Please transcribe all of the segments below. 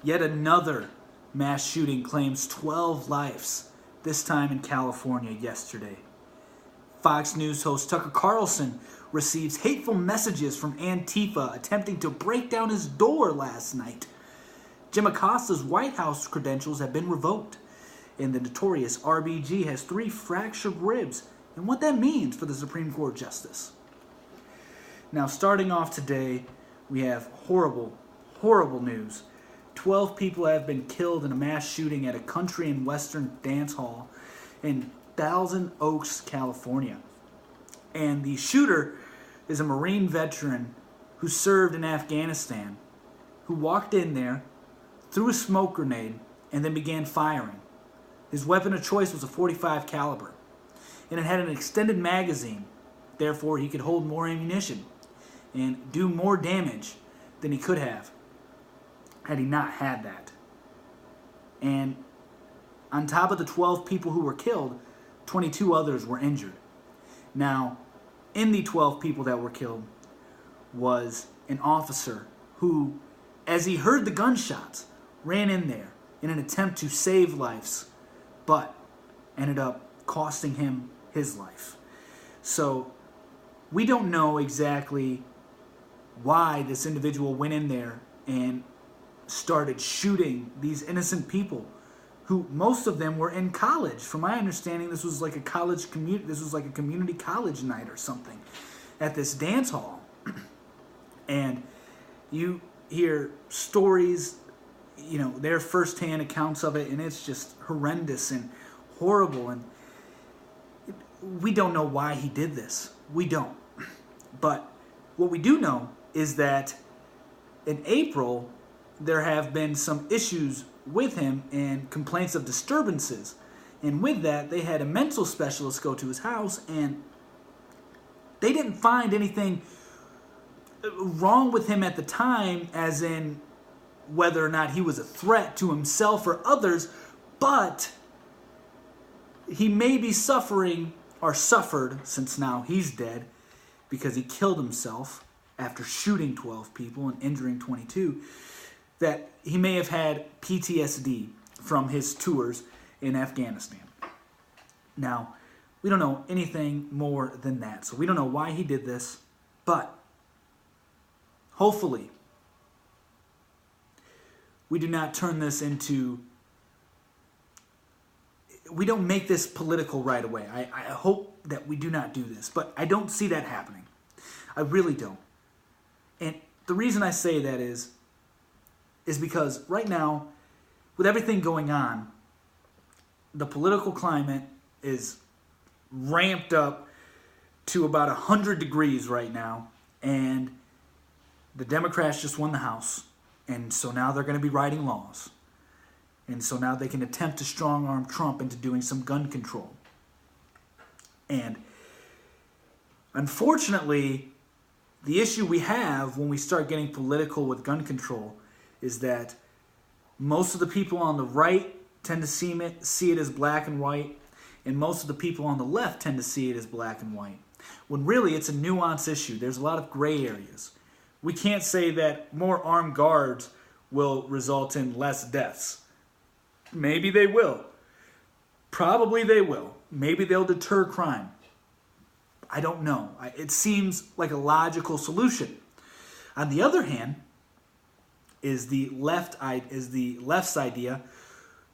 Yet another mass shooting claims 12 lives, this time in California yesterday. Fox News host Tucker Carlson receives hateful messages from Antifa attempting to break down his door last night. Jim Acosta's White House credentials have been revoked, and the notorious RBG has 3 fractured ribs, and what that means for the Supreme Court justice. Now, starting off today, we have horrible, horrible news. 12 people have been killed in a mass shooting at a country and western dance hall in Thousand Oaks, California. And the shooter is a Marine veteran who served in Afghanistan, who walked in there, threw a smoke grenade, and then began firing. His weapon of choice was a .45 caliber, and it had an extended magazine. Therefore, he could hold more ammunition and do more damage than he could have had he not had that. And on top of the 12 people who were killed, 22 others were injured. Now, in the 12 people that were killed was an officer who, as he heard the gunshots, ran in there in an attempt to save lives, but ended up costing him his life. So we don't know exactly why this individual went in there and started shooting these innocent people, who most of them were in college. From my understanding, this was like a community college night or something at this dance hall. And you hear stories, their firsthand accounts of it, and it's just horrendous and horrible. And we don't know why he did this. We don't. But what we do know is that in April, there have been some issues with him and complaints of disturbances. And with that, they had a mental specialist go to his house, and they didn't find anything wrong with him at the time, as in whether or not he was a threat to himself or others, but he may be suffering, or suffered, since now he's dead, because he killed himself after shooting 12 people and injuring 22, that he may have had PTSD from his tours in Afghanistan. Now, we don't know anything more than that, so we don't know why he did this, but hopefully we do not turn this into, we don't make this political right away. I hope that we do not do this, but I don't see that happening. I really don't. And the reason I say that is because right now, with everything going on, the political climate is ramped up to about 100 degrees right now, and the Democrats just won the House, and so now they're going to be writing laws. And so now they can attempt to strong-arm Trump into doing some gun control. And unfortunately, the issue we have when we start getting political with gun control is that most of the people on the right tend to see it as black and white, and most of the people on the left tend to see it as black and white, when really it's a nuanced issue. There's a lot of gray areas. We can't say that more armed guards will result in less deaths. Maybe they will. Probably they will. Maybe they'll deter crime. I don't know. It seems like a logical solution. On the other hand, is the left's idea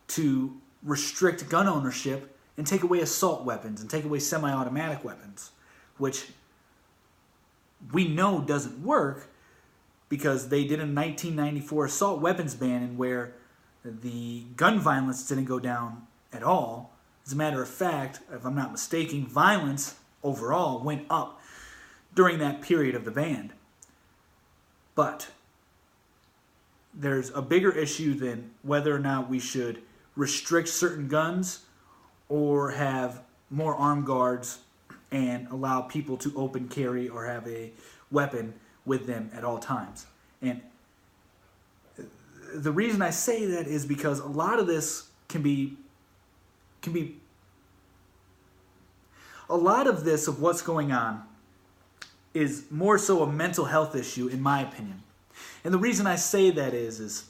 to restrict gun ownership and take away assault weapons and take away semi-automatic weapons, which we know doesn't work because they did a 1994 assault weapons ban, and where the gun violence didn't go down at all. As a matter of fact, if I'm not mistaken, violence overall went up during that period of the ban. But there's a bigger issue than whether or not we should restrict certain guns or have more armed guards and allow people to open carry or have a weapon with them at all times. And the reason I say that is because a lot of this a lot of this of what's going on is more so a mental health issue, in my opinion. And the reason I say that is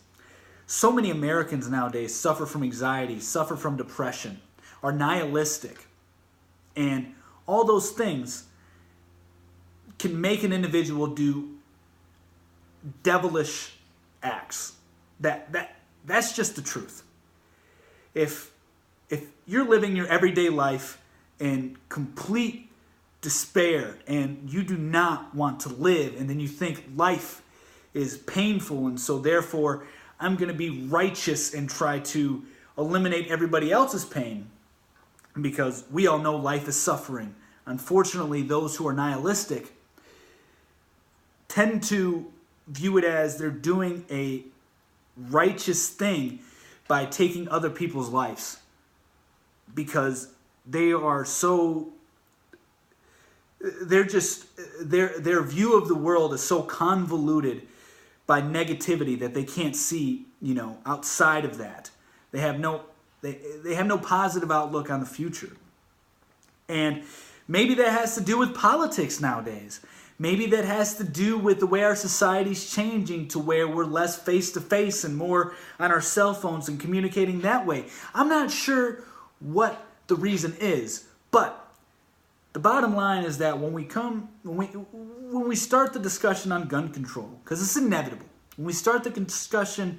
So many Americans nowadays suffer from anxiety, suffer from depression, are nihilistic. And all those things can make an individual do devilish acts. That's just the truth. If you're living your everyday life in complete despair and you do not want to live, and then you think life is painful and so therefore I'm going to be righteous and try to eliminate everybody else's pain, because we all know life is suffering. Unfortunately, those who are nihilistic tend to view it as they're doing a righteous thing by taking other people's lives, because they are so, their view of the world is so convoluted by negativity that they can't see, outside of that. They have no positive outlook on the future. And maybe that has to do with politics nowadays. Maybe that has to do with the way our society's changing to where we're less face-to-face and more on our cell phones and communicating that way. I'm not sure what the reason is, but the bottom line is that when we start the discussion on gun control, because it's inevitable, when we start the discussion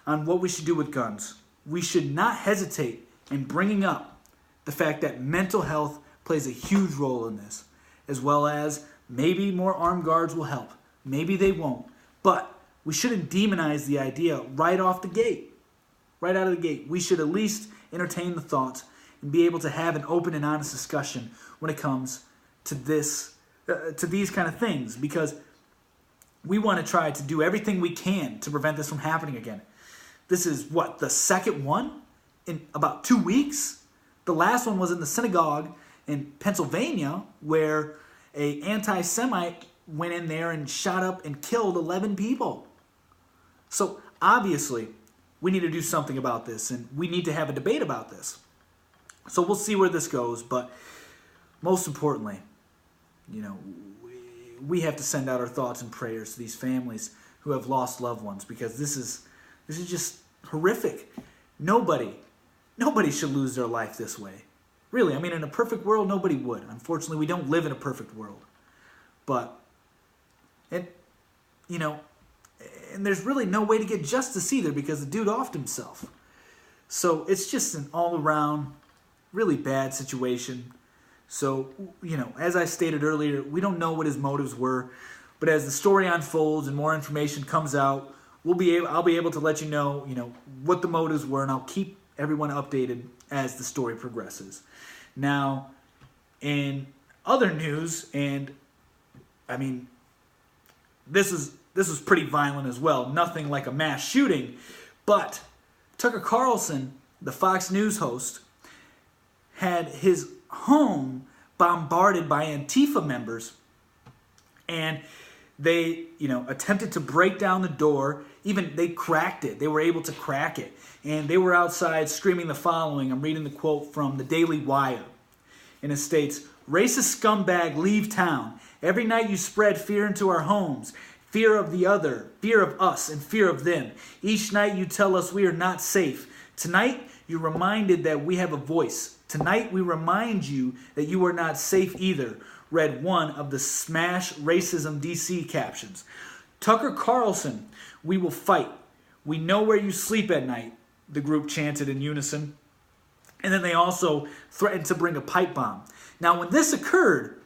on what we should do with guns, we should not hesitate in bringing up the fact that mental health plays a huge role in this, as well as maybe more armed guards will help. Maybe they won't. But we shouldn't demonize the idea right off the gate. Right out of the gate. We should at least entertain the thought and be able to have an open and honest discussion when it comes to these kind of things, because we want to try to do everything we can to prevent this from happening again. This is the second one in about 2 weeks? The last one was in the synagogue in Pennsylvania, where an anti-Semite went in there and shot up and killed 11 people. So obviously, we need to do something about this, and we need to have a debate about this. So we'll see where this goes, but most importantly, we have to send out our thoughts and prayers to these families who have lost loved ones, because this is just horrific. Nobody should lose their life this way. Really, in a perfect world, nobody would. Unfortunately, we don't live in a perfect world. But, and there's really no way to get justice either, because the dude offed himself. So it's just an all-around really bad situation. So, as I stated earlier, we don't know what his motives were. But as the story unfolds and more information comes out, I'll be able to let you know, what the motives were, and I'll keep everyone updated as the story progresses. Now, in other news, and this was pretty violent as well. Nothing like a mass shooting, but Tucker Carlson, the Fox News host, had his home bombarded by Antifa members, and they, attempted to break down the door. Even they cracked it. They were able to crack it. And they were outside screaming the following. I'm reading the quote from the Daily Wire. And it states, "Racist scumbag, leave town. Every night you spread fear into our homes. Fear of the other, fear of us, and fear of them. Each night you tell us we are not safe. Tonight you're reminded that we have a voice. Tonight we remind you that you are not safe either," read one of the Smash Racism DC captions. "Tucker Carlson, we will fight. We know where you sleep at night," the group chanted in unison. And then they also threatened to bring a pipe bomb. Now, when this occurred,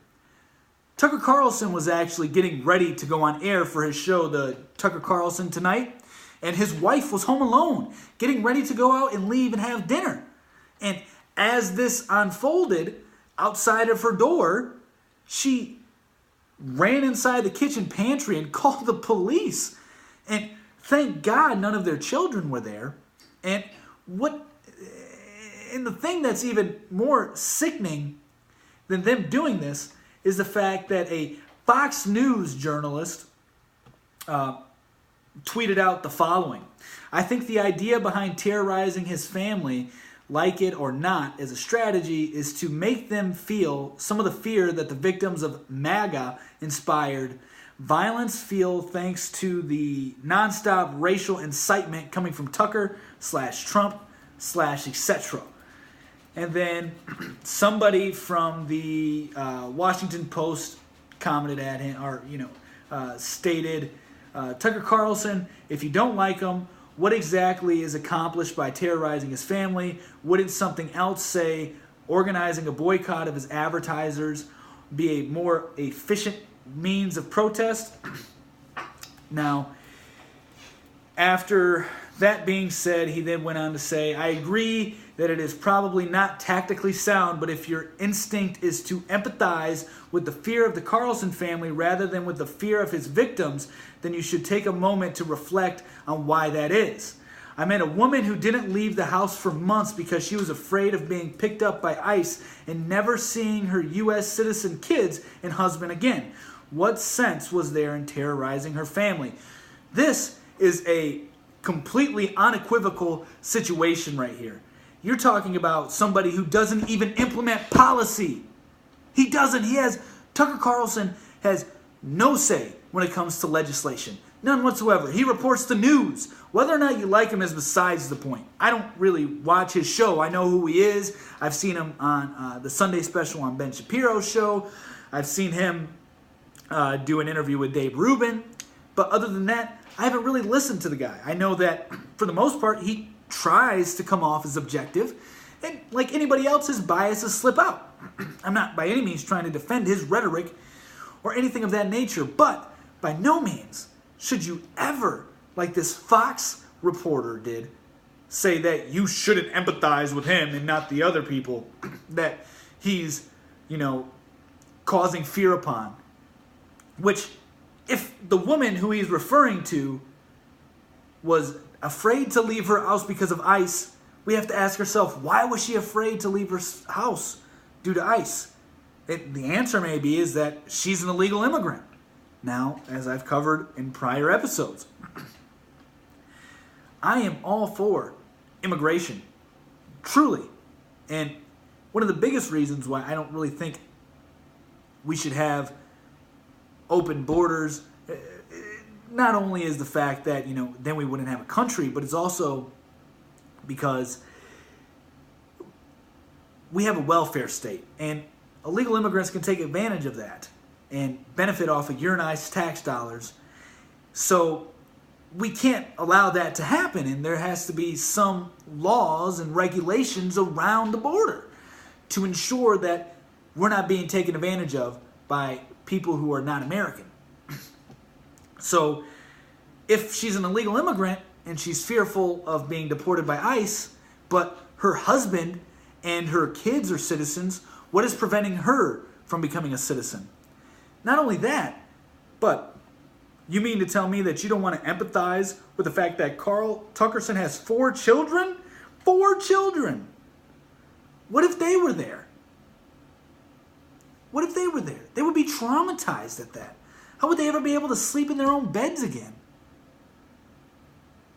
Tucker Carlson was actually getting ready to go on air for his show, the Tucker Carlson Tonight, and his wife was home alone, getting ready to go out and leave and have dinner. And as this unfolded, outside of her door, she ran inside the kitchen pantry and called the police. And thank God none of their children were there. And the thing that's even more sickening than them doing this is the fact that a Fox News journalist tweeted out the following: "I think the idea behind terrorizing his family, like it or not, as a strategy is to make them feel some of the fear that the victims of MAGA inspired Violence fueled thanks to the nonstop racial incitement coming from Tucker/Trump/etc. And then somebody from the Washington Post commented at him, or stated, Tucker Carlson, if you don't like him, what exactly is accomplished by terrorizing his family? Wouldn't something else say organizing a boycott of his advertisers be a more efficient means of protest? Now, after that being said, he then went on to say, I agree that it is probably not tactically sound, but if your instinct is to empathize with the fear of the Carlson family rather than with the fear of his victims, then you should take a moment to reflect on why that is. I met a woman who didn't leave the house for months because she was afraid of being picked up by ICE and never seeing her U.S. citizen kids and husband again. What sense was there in terrorizing her family? This is a completely unequivocal situation right here. You're talking about somebody who doesn't even implement policy. He doesn't. Tucker Carlson has no say when it comes to legislation. None whatsoever. He reports the news. Whether or not you like him is besides the point. I don't really watch his show. I know who he is. I've seen him on the Sunday special on Ben Shapiro's show. I've seen him do an interview with Dave Rubin. But other than that, I haven't really listened to the guy. I know that for the most part, he tries to come off as objective. And like anybody else, his biases slip out. I'm not by any means trying to defend his rhetoric or anything of that nature. But by no means should you ever, like this Fox reporter did, say that you shouldn't empathize with him and not the other people that he's, causing fear upon. Which, if the woman who he's referring to was afraid to leave her house because of ICE, we have to ask ourselves, why was she afraid to leave her house due to ICE? The answer maybe is that she's an illegal immigrant. Now, as I've covered in prior episodes, I am all for immigration, truly. And one of the biggest reasons why I don't really think we should have open borders, not only is the fact that, then we wouldn't have a country, but it's also because we have a welfare state, and illegal immigrants can take advantage of that and benefit off of your and I's tax dollars. So we can't allow that to happen, and there has to be some laws and regulations around the border to ensure that we're not being taken advantage of by people who are not American. So if she's an illegal immigrant and she's fearful of being deported by ICE, but her husband and her kids are citizens, what is preventing her from becoming a citizen? Not only that, but you mean to tell me that you don't want to empathize with the fact that Carl Tuckerson has 4 children? 4 children! What if they were there? What if they were there? They would be traumatized at that. How would they ever be able to sleep in their own beds again?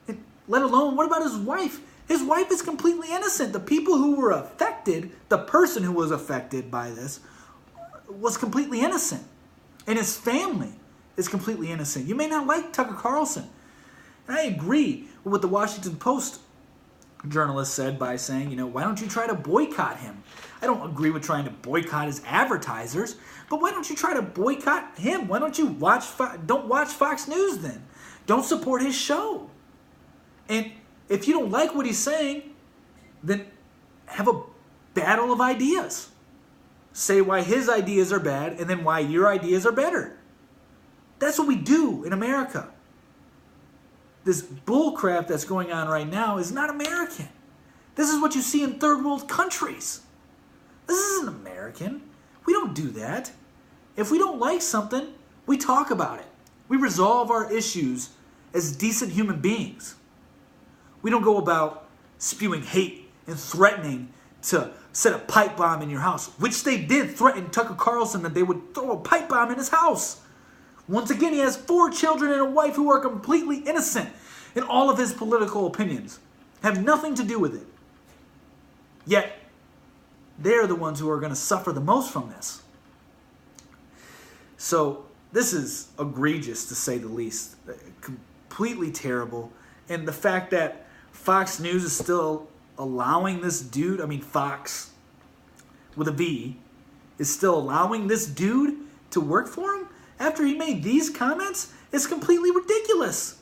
And let alone, what about his wife? His wife is completely innocent. The people who were affected, the person who was affected by this, was completely innocent. And his family is completely innocent. You may not like Tucker Carlson. And I agree with what the Washington Post journalist said by saying, why don't you try to boycott him? I don't agree with trying to boycott his advertisers, but why don't you try to boycott him? Why don't you don't watch Fox News then? Don't support his show. And if you don't like what he's saying, then have a battle of ideas. Say why his ideas are bad and then why your ideas are better. That's what we do in America. This bullcrap that's going on right now is not American. This is what you see in third world countries. This isn't American. We don't do that. If we don't like something, we talk about it. We resolve our issues as decent human beings. We don't go about spewing hate and threatening to set a pipe bomb in your house, which they did threaten Tucker Carlson that they would throw a pipe bomb in his house. Once again, he has 4 children and a wife who are completely innocent, and all of his political opinions have nothing to do with it. Yet, they're the ones who are going to suffer the most from this. So, This is egregious, to say the least. Completely terrible. And the fact that Fox News is still allowing this dude, I mean Fox with a V, is still allowing this dude to work for him after he made these comments is completely ridiculous.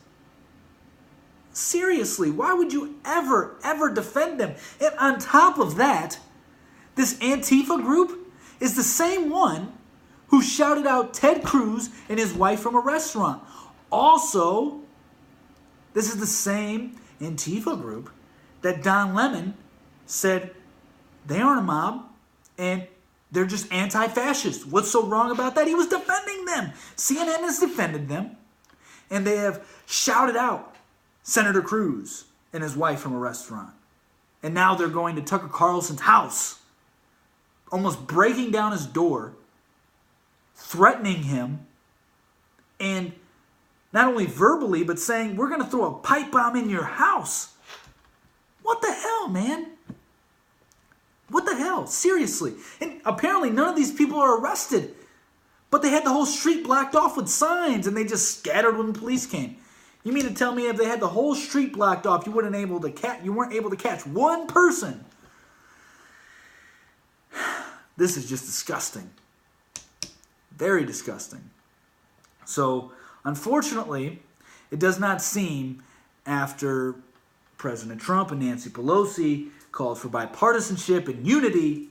Seriously, why would you ever defend them? And on top of that, this Antifa group is the same one who shouted out Ted Cruz and his wife from a restaurant. Also, this is the same Antifa group that Don Lemon said they aren't a mob and they're just anti-fascist. What's so wrong about that? He was defending them. CNN has defended them, and they have shouted out Senator Cruz and his wife from a restaurant. And now they're going to Tucker Carlson's house, almost breaking down his door, threatening him, and not only verbally, but saying, we're going to throw a pipe bomb in your house. What the hell, man? What the hell? Seriously. And apparently none of these people are arrested. But they had the whole street blocked off with signs, and they just scattered when the police came. You mean to tell me if they had the whole street blocked off, you weren't able to catch one person? This is just disgusting. Very disgusting. So, unfortunately, it does not seem, after President Trump and Nancy Pelosi called for bipartisanship and unity,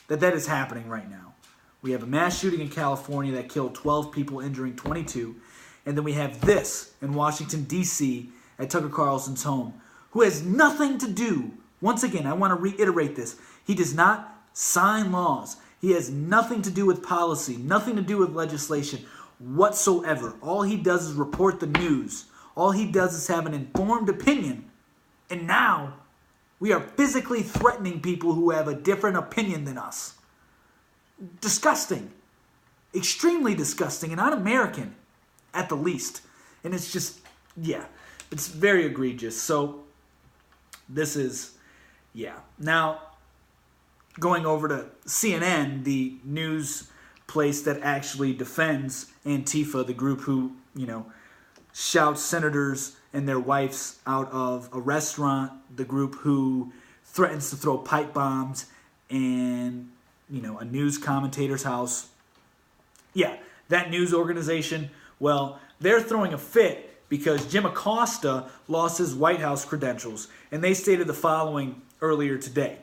that is happening right now. We have a mass shooting in California that killed 12 people, injuring 22. And then we have this in Washington, D.C. at Tucker Carlson's home, who has nothing to do. Once again, I want to reiterate this. He does not sign laws. He has nothing to do with policy, nothing to do with legislation whatsoever. All he does is report the news. All he does is have an informed opinion. And now we are physically threatening people who have a different opinion than us. Disgusting. Extremely disgusting and un-American at the least. And it's just, yeah, it's very egregious. So this is, yeah. Now, going over to CNN, the news place that actually defends Antifa, the group who, shouts senators and their wives out of a restaurant, the group who threatens to throw pipe bombs in, a news commentator's house. Yeah, that news organization, well, they're throwing a fit because Jim Acosta lost his White House credentials, and they stated the following earlier today.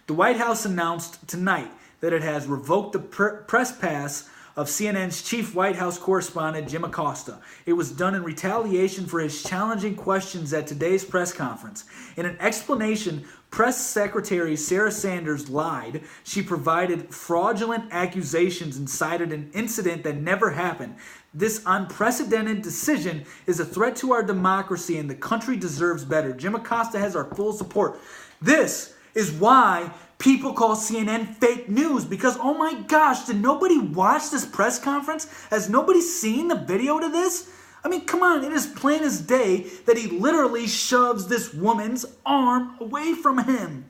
The White House announced tonight that it has revoked the press pass of CNN's chief White House correspondent, Jim Acosta. It was done in retaliation for his challenging questions at today's press conference. In an explanation, Press Secretary Sarah Sanders lied. She provided fraudulent accusations and cited an incident that never happened. This unprecedented decision is a threat to our democracy, and the country deserves better. Jim Acosta has our full support. This is why people call CNN fake news, because, oh my gosh, did nobody watch this press conference? Has nobody seen the video to this? I mean, come on, it is plain as day that he literally shoves this woman's arm away from him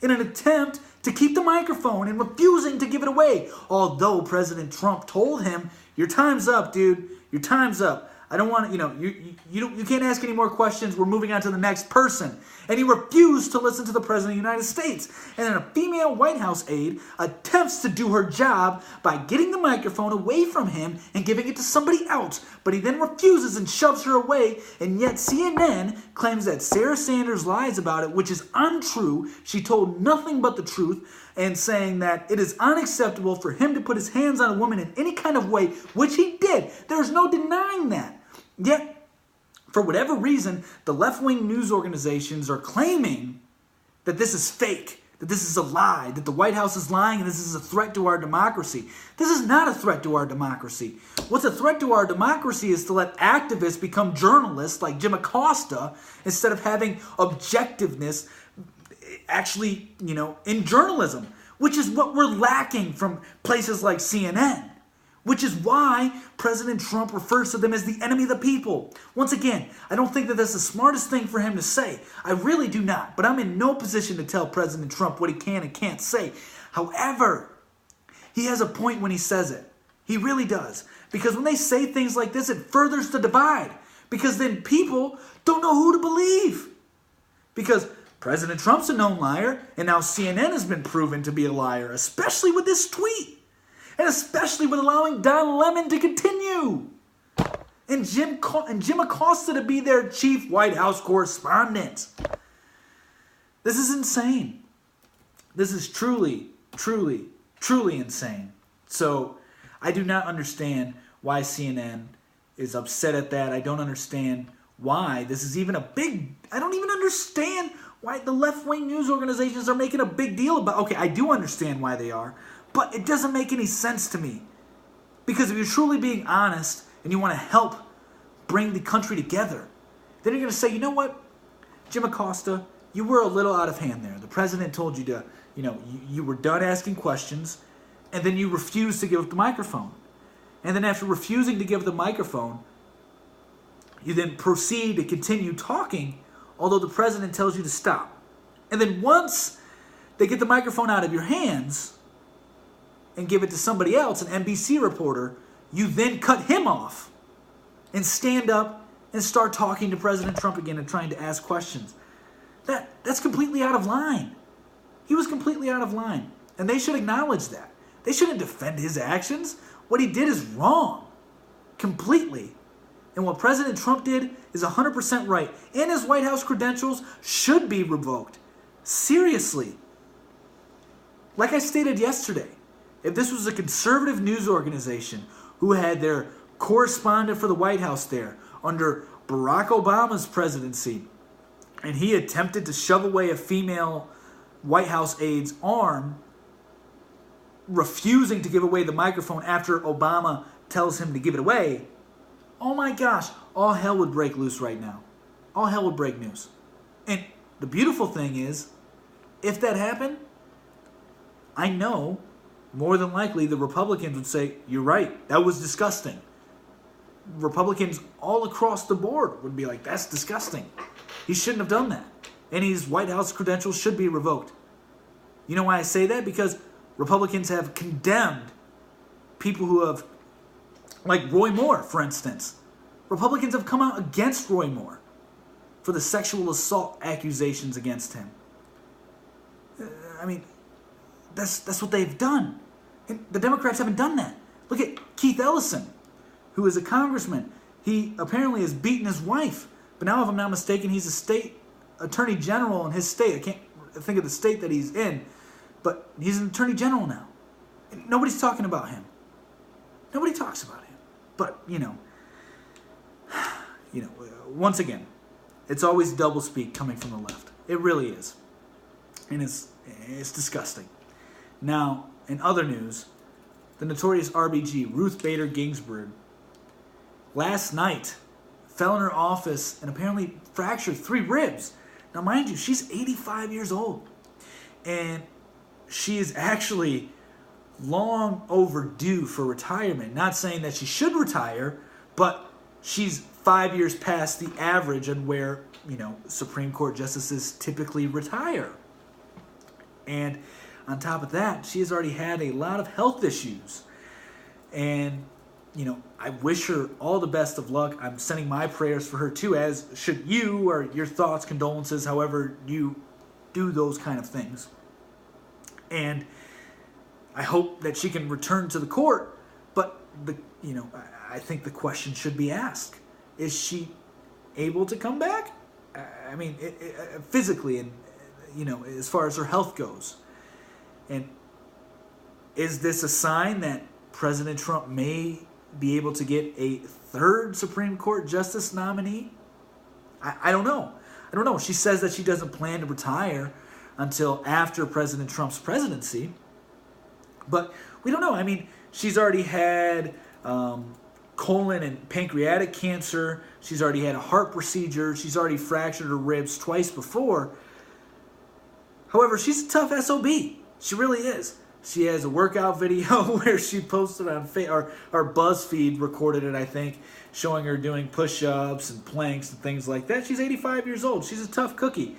in an attempt to keep the microphone and refusing to give it away. Although President Trump told him, your time's up, dude. Your time's up. I don't want to, you can't ask any more questions. We're moving on to the next person. And he refused to listen to the President of the United States. And then a female White House aide attempts to do her job by getting the microphone away from him and giving it to somebody else. But he then refuses and shoves her away. And yet CNN claims that Sarah Sanders lies about it, which is untrue. She told nothing but the truth, and saying that it is unacceptable for him to put his hands on a woman in any kind of way, which he did. There's no denying that. Yet, for whatever reason, the left-wing news organizations are claiming that this is fake, that this is a lie, that the White House is lying, and this is a threat to our democracy. This is not a threat to our democracy. What's a threat to our democracy is to let activists become journalists like Jim Acosta instead of having objectiveness actually, in journalism, which is what we're lacking from places like CNN. Which is why President Trump refers to them as the enemy of the people. Once again, I don't think that that's the smartest thing for him to say. I really do not. But I'm in no position to tell President Trump what he can and can't say. However, he has a point when he says it. He really does. Because when they say things like this, it furthers the divide. Because then people don't know who to believe. Because President Trump's a known liar, and now CNN has been proven to be a liar, especially with this tweet. And especially with allowing Don Lemon to continue. And Jim Acosta to be their chief White House correspondent. This is insane. This is truly, truly, truly insane. So I do not understand why CNN is upset at that. I don't understand why this is even a big... I don't even understand why the left-wing news organizations are making a big deal about... Okay, I do understand why they are, but it doesn't make any sense to me. Because if you're truly being honest and you want to help bring the country together, then you're going to say, you know what, Jim Acosta, you were a little out of hand there. The president told you to, you were done asking questions, and then you refused to give up the microphone. And then after refusing to give the microphone, you then proceed to continue talking, although the president tells you to stop. And then once they get the microphone out of your hands and give it to somebody else, an NBC reporter, you then cut him off and stand up and start talking to President Trump again and trying to ask questions. That's completely out of line. He was completely out of line. And they should acknowledge that. They shouldn't defend his actions. What he did is wrong. Completely. And what President Trump did is 100% right. And his White House credentials should be revoked. Seriously. Like I stated yesterday, if this was a conservative news organization who had their correspondent for the White House there under Barack Obama's presidency, and he attempted to shove away a female White House aide's arm, refusing to give away the microphone after Obama tells him to give it away, oh my gosh, all hell would break loose right now. All hell would break loose. And the beautiful thing is, if that happened, I know more than likely the Republicans would say, you're right, that was disgusting. Republicans all across the board would be like, that's disgusting. He shouldn't have done that. And his White House credentials should be revoked. You know why I say that? Because Republicans have condemned people who have, like Roy Moore, for instance. Republicans have come out against Roy Moore for the sexual assault accusations against him. I mean, that's what they've done. And the Democrats haven't done that. Look at Keith Ellison, who is a congressman. He apparently has beaten his wife. But now, if I'm not mistaken, he's a state attorney general in his state. I can't think of the state that he's in. But he's an attorney general now. And nobody's talking about him. Nobody talks about him. But, once again, it's always doublespeak coming from the left. It really is. And it's disgusting. Now, in other news, the notorious RBG, Ruth Bader Ginsburg, last night fell in her office and apparently fractured 3 ribs. Now, mind you, she's 85 years old. And she is actually long overdue for retirement. Not saying that she should retire, but she's 5 years past the average on where, Supreme Court justices typically retire. And on top of that, she has already had a lot of health issues. And, I wish her all the best of luck. I'm sending my prayers for her too, as should you, or your thoughts, condolences, however you do those kind of things. And I hope that she can return to the court, but I think the question should be asked: is she able to come back? I mean, physically, and as far as her health goes. And is this a sign that President Trump may be able to get a 3rd Supreme Court justice nominee? I don't know. I don't know. She says that she doesn't plan to retire until after President Trump's presidency. But we don't know. I mean, she's already had colon and pancreatic cancer. She's already had a heart procedure. She's already fractured her ribs twice before. However, she's a tough SOB. She really is. She has a workout video where she posted on or BuzzFeed recorded it, I think, showing her doing push-ups and planks and things like that. She's 85 years old. She's a tough cookie.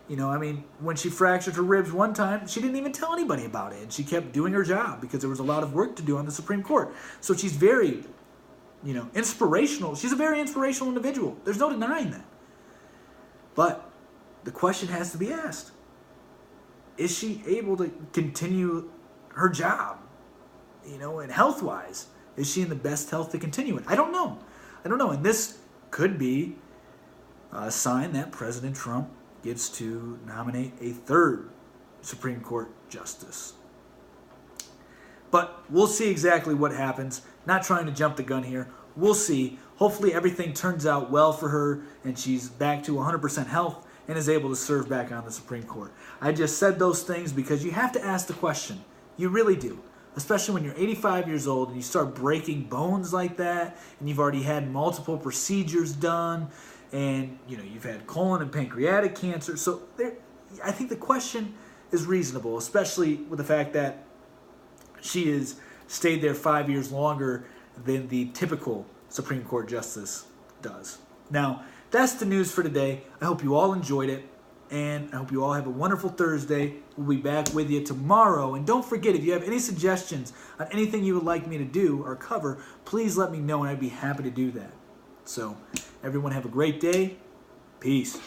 You know, I mean, when she fractured her ribs one time, she didn't even tell anybody about it. And she kept doing her job because there was a lot of work to do on the Supreme Court. So she's very, inspirational. She's a very inspirational individual. There's no denying that. But the question has to be asked. Is she able to continue her job? And health-wise, is she in the best health to continue it? I don't know. And this could be a sign that President Trump gets to nominate a third Supreme Court justice. But we'll see exactly what happens. Not trying to jump the gun here. We'll see. Hopefully everything turns out well for her and she's back to 100% health and is able to serve back on the Supreme Court. I just said those things because you have to ask the question. You really do. Especially when you're 85 years old and you start breaking bones like that and you've already had multiple procedures done and you've had colon and pancreatic cancer. So I think the question is reasonable, especially with the fact that she has stayed there 5 years longer than the typical Supreme Court justice does. Now, that's the news for today. I hope you all enjoyed it, and I hope you all have a wonderful Thursday. We'll be back with you tomorrow. And don't forget, if you have any suggestions on anything you would like me to do or cover, please let me know, and I'd be happy to do that. So, everyone have a great day. Peace.